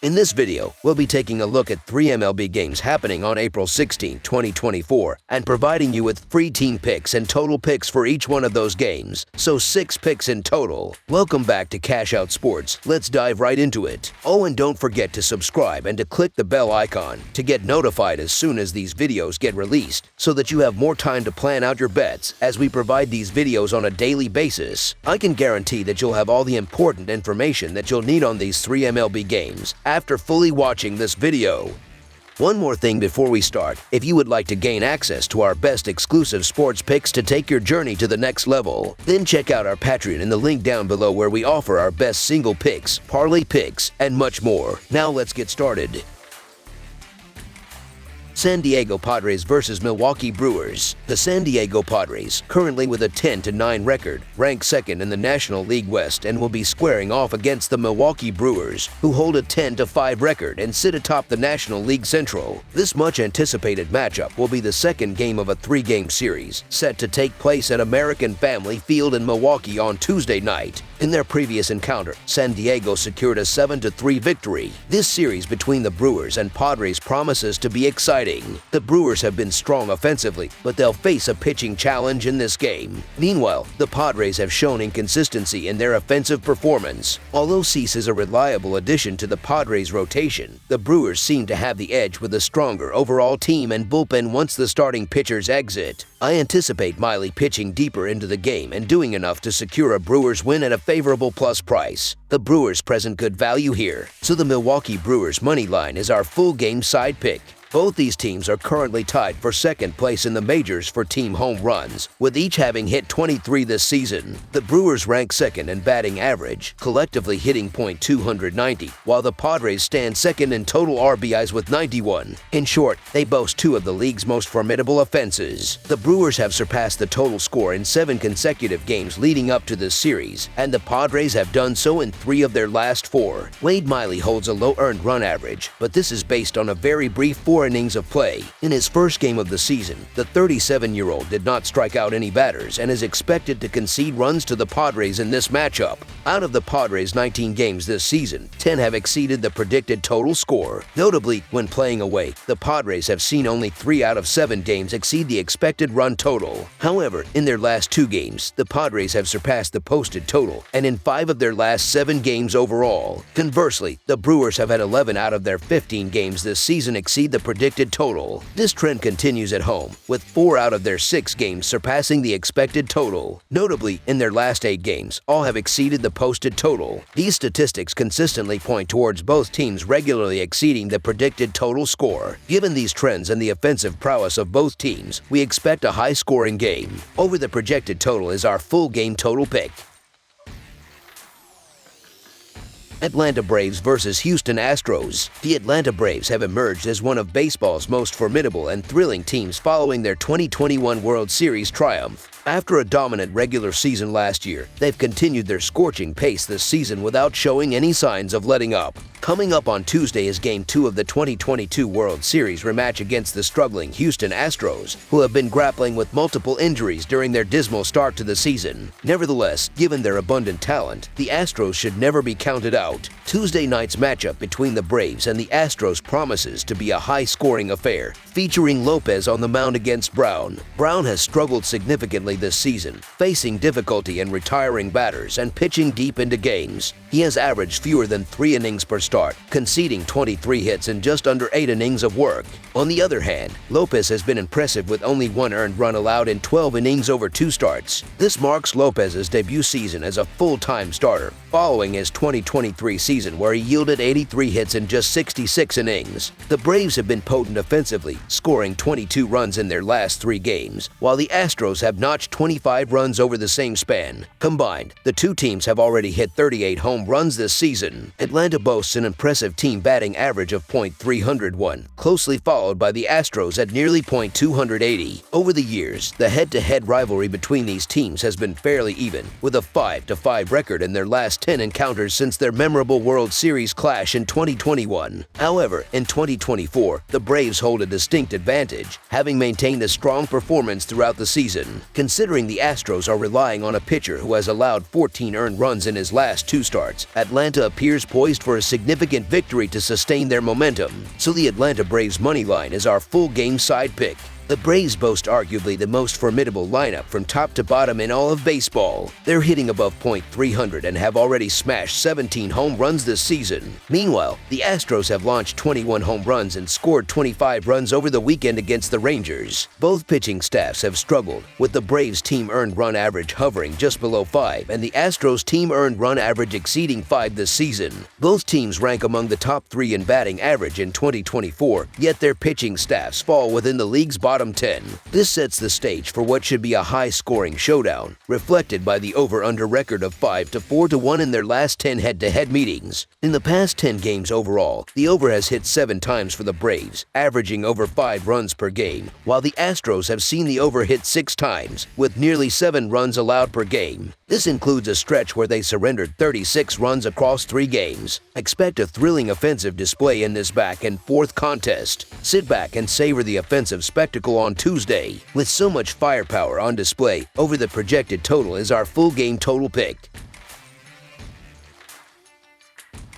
In this video, we'll be taking a look at 3 MLB games happening on April 16, 2024, and providing you with free team picks and total picks for each one of those games, so 6 picks in total. Welcome back to Cash Out Sports. Let's dive right into it. Oh, and don't forget to subscribe and to click the bell icon to get notified as soon as these videos get released, so that you have more time to plan out your bets as we provide these videos on a daily basis. I can guarantee that you'll have all the important information that you'll need on these 3 MLB games after fully watching this video. One more thing before we start, if you would like to gain access to our best exclusive sports picks to take your journey to the next level, then check out our Patreon in the link down below where we offer our best single picks, parlay picks, and much more. Now let's get started. San Diego Padres versus Milwaukee Brewers. The San Diego Padres, currently with a 10-9 record, rank second in the National League West and will be squaring off against the Milwaukee Brewers, who hold a 10-5 record and sit atop the National League Central. This much-anticipated matchup will be the second game of a 3-game series, set to take place at American Family Field in Milwaukee on Tuesday night. In their previous encounter, San Diego secured a 7-3 victory. This series between the Brewers and Padres promises to be exciting. The Brewers have been strong offensively, but they'll face a pitching challenge in this game. Meanwhile, the Padres have shown inconsistency in their offensive performance. Although Cease is a reliable addition to the Padres' rotation, the Brewers seem to have the edge with a stronger overall team and bullpen once the starting pitchers exit. I anticipate Miley pitching deeper into the game and doing enough to secure a Brewers win at a favorable plus price. The Brewers present good value here, so the Milwaukee Brewers money line is our full game side pick. Both these teams are currently tied for second place in the majors for team home runs, with each having hit 23 this season. The Brewers rank second in batting average, collectively hitting .290, while the Padres stand second in total RBIs with 91. In short, they boast 2 of the league's most formidable offenses. The Brewers have surpassed the total score in 7 consecutive games leading up to this series, and the Padres have done so in 3 of their last 4. Wade Miley holds a low earned run average, but this is based on a very brief 4 innings of play. In his first game of the season, the 37-year-old did not strike out any batters and is expected to concede runs to the Padres in this matchup. Out of the Padres' 19 games this season, 10 have exceeded the predicted total score. Notably, when playing away, the Padres have seen only 3 out of 7 games exceed the expected run total. However, in their last 2 games, the Padres have surpassed the posted total, and in 5 of their last 7 games overall. Conversely, the Brewers have had 11 out of their 15 games this season exceed the predicted total. This trend continues at home, with 4 out of their 6 games surpassing the expected total. Notably, in their last 8 games, all have exceeded the posted total. These statistics consistently point towards both teams regularly exceeding the predicted total score. Given these trends and the offensive prowess of both teams, we expect a high-scoring game. Over the projected total is our full game total pick. Atlanta Braves versus Houston Astros. The Atlanta Braves have emerged as one of baseball's most formidable and thrilling teams following their 2021 World Series triumph. After a dominant regular season last year, they've continued their scorching pace this season without showing any signs of letting up. Coming up on Tuesday is Game 2 of the 2022 World Series rematch against the struggling Houston Astros, who have been grappling with multiple injuries during their dismal start to the season. Nevertheless, given their abundant talent, the Astros should never be counted out. Tuesday night's matchup between the Braves and the Astros promises to be a high-scoring affair, featuring Lopez on the mound against Brown. Brown has struggled significantly this season, facing difficulty in retiring batters and pitching deep into games. He has averaged fewer than 3 innings per start, conceding 23 hits in just under 8 innings of work. On the other hand, Lopez has been impressive with only 1 earned run allowed in 12 innings over 2 starts. This marks Lopez's debut season as a full-time starter, following his 2023 season where he yielded 83 hits in just 66 innings. The Braves have been potent offensively, scoring 22 runs in their last 3 games, while the Astros have notched 25 runs over the same span. Combined, the 2 teams have already hit 38 home runs this season. Atlanta boasts an impressive team batting average of .301, closely followed by the Astros at nearly .280. Over the years, the head-to-head rivalry between these teams has been fairly even, with a 5-5 record in their last 10 encounters since their memorable World Series clash in 2021. However, in 2024, the Braves hold a distinct advantage, having maintained a strong performance throughout the season. Considering the Astros are relying on a pitcher who has allowed 14 earned runs in his last 2 starts, Atlanta appears poised for a significant significant victory to sustain their momentum, so the Atlanta Braves money line is our full game side pick. The Braves boast arguably the most formidable lineup from top to bottom in all of baseball. They're hitting above .300 and have already smashed 17 home runs this season. Meanwhile, the Astros have launched 21 home runs and scored 25 runs over the weekend against the Rangers. Both pitching staffs have struggled, with the Braves team earned run average hovering just below 5 and the Astros team earned run average exceeding 5 this season. Both teams rank among the top 3 in batting average in 2024, yet their pitching staffs fall within the league's bottom 10. This sets the stage for what should be a high-scoring showdown, reflected by the over-under record of 5 to 4 to 1 in their last 10 head-to-head meetings. In the past 10 games overall, the over has hit 7 times for the Braves, averaging over 5 runs per game, while the Astros have seen the over hit 6 times, with nearly 7 runs allowed per game. This includes a stretch where they surrendered 36 runs across 3 games. Expect a thrilling offensive display in this back-and-forth contest. Sit back and savor the offensive spectacle on Tuesday. With so much firepower on display, over the projected total is our full game total pick.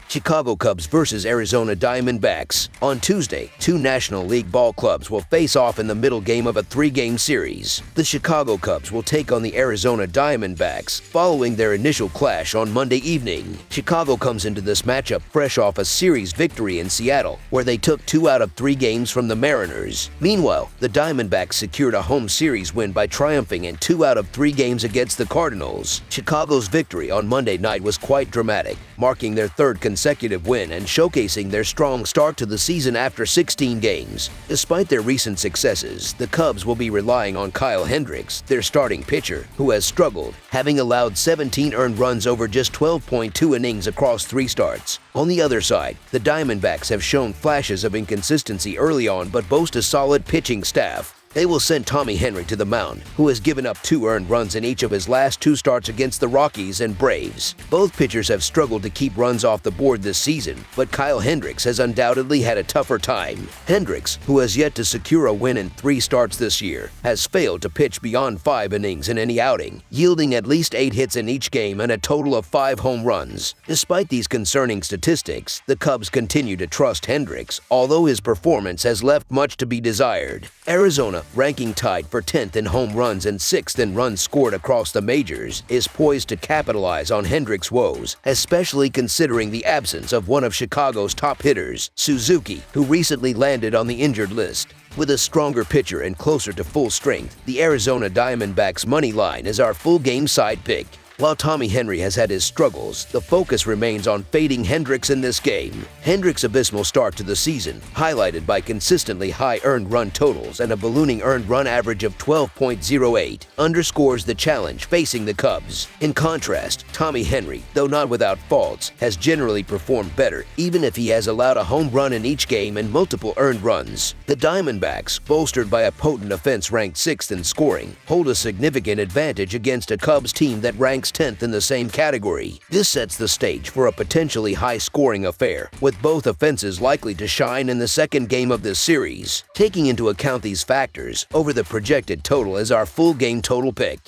Chicago Cubs versus Arizona Diamondbacks. On Tuesday, 2 National League ball clubs will face off in the middle game of a 3-game series. The Chicago Cubs will take on the Arizona Diamondbacks following their initial clash on Monday evening. Chicago comes into this matchup fresh off a series victory in Seattle, where they took 2 out of 3 games from the Mariners. Meanwhile, the Diamondbacks secured a home series win by triumphing in 2 out of 3 games against the Cardinals. Chicago's victory on Monday night was quite dramatic, marking their 3rd consecutive win and showcasing their strong start to the season after 16 games. Despite their recent successes, the Cubs will be relying on Kyle Hendricks, their starting pitcher, who has struggled, having allowed 17 earned runs over just 12.2 innings across 3 starts. On the other side, the Diamondbacks have shown flashes of inconsistency early on but boast a solid pitching staff. They will send Tommy Henry to the mound, who has given up 2 earned runs in each of his last 2 starts against the Rockies and Braves. Both pitchers have struggled to keep runs off the board this season, but Kyle Hendricks has undoubtedly had a tougher time. Hendricks, who has yet to secure a win in 3 starts this year, has failed to pitch beyond 5 innings in any outing, yielding at least 8 hits in each game and a total of 5 home runs. Despite these concerning statistics, the Cubs continue to trust Hendricks, although his performance has left much to be desired. Arizona, ranking tied for 10th in home runs and 6th in runs scored across the majors, is poised to capitalize on Hendricks' woes, especially considering the absence of one of Chicago's top hitters, Suzuki, who recently landed on the injured list. With a stronger pitcher and closer to full strength, the Arizona Diamondbacks money line is our full game side pick. While Tommy Henry has had his struggles, the focus remains on fading Hendricks in this game. Hendricks' abysmal start to the season, highlighted by consistently high earned run totals and a ballooning earned run average of 12.08, underscores the challenge facing the Cubs. In contrast, Tommy Henry, though not without faults, has generally performed better, even if he has allowed a home run in each game and multiple earned runs. The Diamondbacks, bolstered by a potent offense ranked 6th in scoring, hold a significant advantage against a Cubs team that ranks 10th in the same category. This sets the stage for a potentially high-scoring affair, with both offenses likely to shine in the second game of this series. Taking into account these factors, over the projected total is our full game total pick.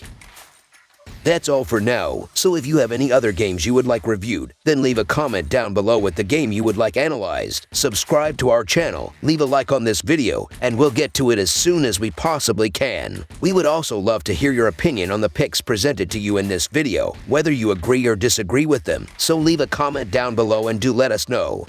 That's all for now, so if you have any other games you would like reviewed, then leave a comment down below with the game you would like analyzed. Subscribe to our channel, leave a like on this video, and we'll get to it as soon as we possibly can. We would also love to hear your opinion on the picks presented to you in this video, whether you agree or disagree with them, so leave a comment down below and do let us know.